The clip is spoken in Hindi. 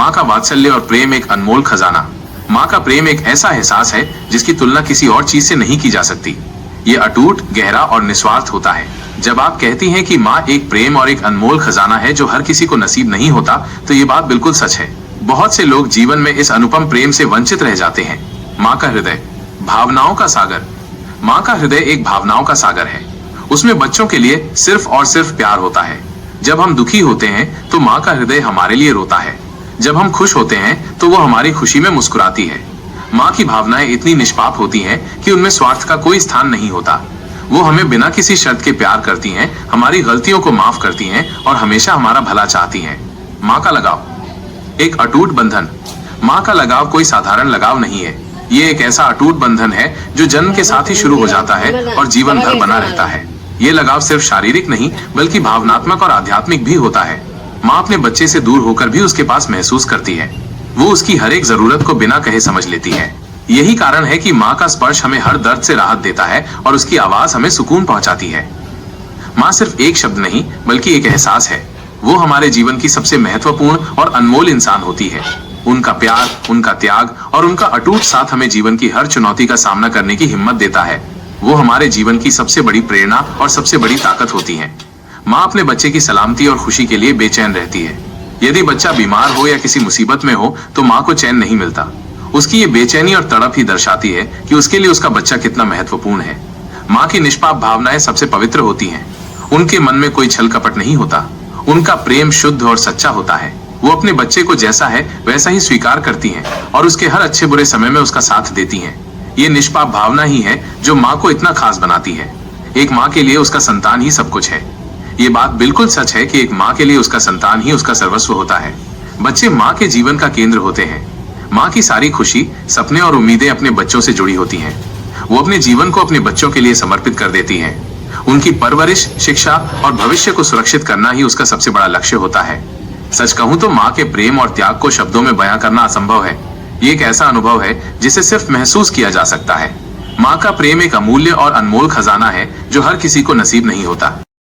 माँ का वात्सल्य और प्रेम एक अनमोल खजाना। माँ का प्रेम एक ऐसा एहसास है जिसकी तुलना किसी और चीज से नहीं की जा सकती। ये अटूट, गहरा और निस्वार्थ होता है। जब आप कहती हैं कि माँ एक प्रेम और एक अनमोल खजाना है जो हर किसी को नसीब नहीं होता, तो ये बात बिल्कुल सच है। बहुत से लोग जीवन में इस अनुपम प्रेम से वंचित रह जाते हैं। माँ का हृदय, भावनाओं का सागर। माँ का हृदय एक भावनाओं का सागर है। उसमें बच्चों के लिए सिर्फ और सिर्फ प्यार होता है। जब हम दुखी होते हैं तो माँ का हृदय हमारे लिए रोता है। जब हम खुश होते हैं तो वो हमारी खुशी में मुस्कुराती है। माँ की भावनाएं इतनी निष्पाप होती हैं कि उनमें स्वार्थ का कोई स्थान नहीं होता। वो हमें बिना किसी शर्त के प्यार करती हैं, हमारी गलतियों को माफ करती हैं और हमेशा हमारा भला चाहती हैं। माँ का लगाव, एक अटूट बंधन। माँ का लगाव कोई साधारण लगाव नहीं है। ये एक ऐसा अटूट बंधन है जो जन्म के साथ ही शुरू हो जाता है और जीवन भर बना रहता है। ये लगाव सिर्फ शारीरिक नहीं बल्कि भावनात्मक और आध्यात्मिक भी होता है। माँ अपने बच्चे से दूर होकर भी उसके पास महसूस करती है। वो उसकी हर एक जरूरत को बिना कहे समझ लेती है। यही कारण है कि माँ का स्पर्श हमें हर दर्द से राहत देता है और उसकी आवाज हमें सुकून पहुंचाती है। माँ सिर्फ एक शब्द नहीं बल्कि एक एहसास है। वो हमारे जीवन की सबसे महत्वपूर्ण और अनमोल इंसान होती है। उनका प्यार, उनका त्याग और उनका अटूट साथ हमें जीवन की हर चुनौती का सामना करने की हिम्मत देता है। वो हमारे जीवन की सबसे बड़ी प्रेरणा और सबसे बड़ी ताकत होती है। माँ अपने बच्चे की सलामती और खुशी के लिए बेचैन रहती है। यदि बच्चा बीमार हो या किसी मुसीबत में हो तो माँ को चैन नहीं मिलता। उसकी ये बेचैनी और तड़प ही दर्शाती है कि उसके लिए उसका बच्चा कितना महत्वपूर्ण है। माँ की निष्पाप भावनाएं सबसे पवित्र होती हैं। उनके मन में कोई छल कपट नहीं होता। उनका प्रेम शुद्ध और सच्चा होता है। वो अपने बच्चे को जैसा है वैसा ही स्वीकार करती हैं और उसके हर अच्छे बुरे समय में उसका साथ देती हैं। ये निष्पाप भावना ही है जो माँ को इतना खास बनाती है। एक माँ के लिए उसका संतान ही सब कुछ है। ये बात बिल्कुल सच है कि एक माँ के लिए उसका संतान ही उसका सर्वस्व होता है। बच्चे माँ के जीवन का केंद्र होते हैं। माँ की सारी खुशी, सपने और उम्मीदें अपने बच्चों से जुड़ी होती हैं। वो अपने जीवन को अपने बच्चों के लिए समर्पित कर देती हैं। उनकी परवरिश, शिक्षा और भविष्य को सुरक्षित करना ही उसका सबसे बड़ा लक्ष्य होता है। सच कहूं तो माँ के प्रेम और त्याग को शब्दों में बयां करना असंभव है। ये एक ऐसा अनुभव है जिसे सिर्फ महसूस किया जा सकता है। माँ का प्रेम एक अमूल्य और अनमोल खजाना है जो हर किसी को नसीब नहीं होता।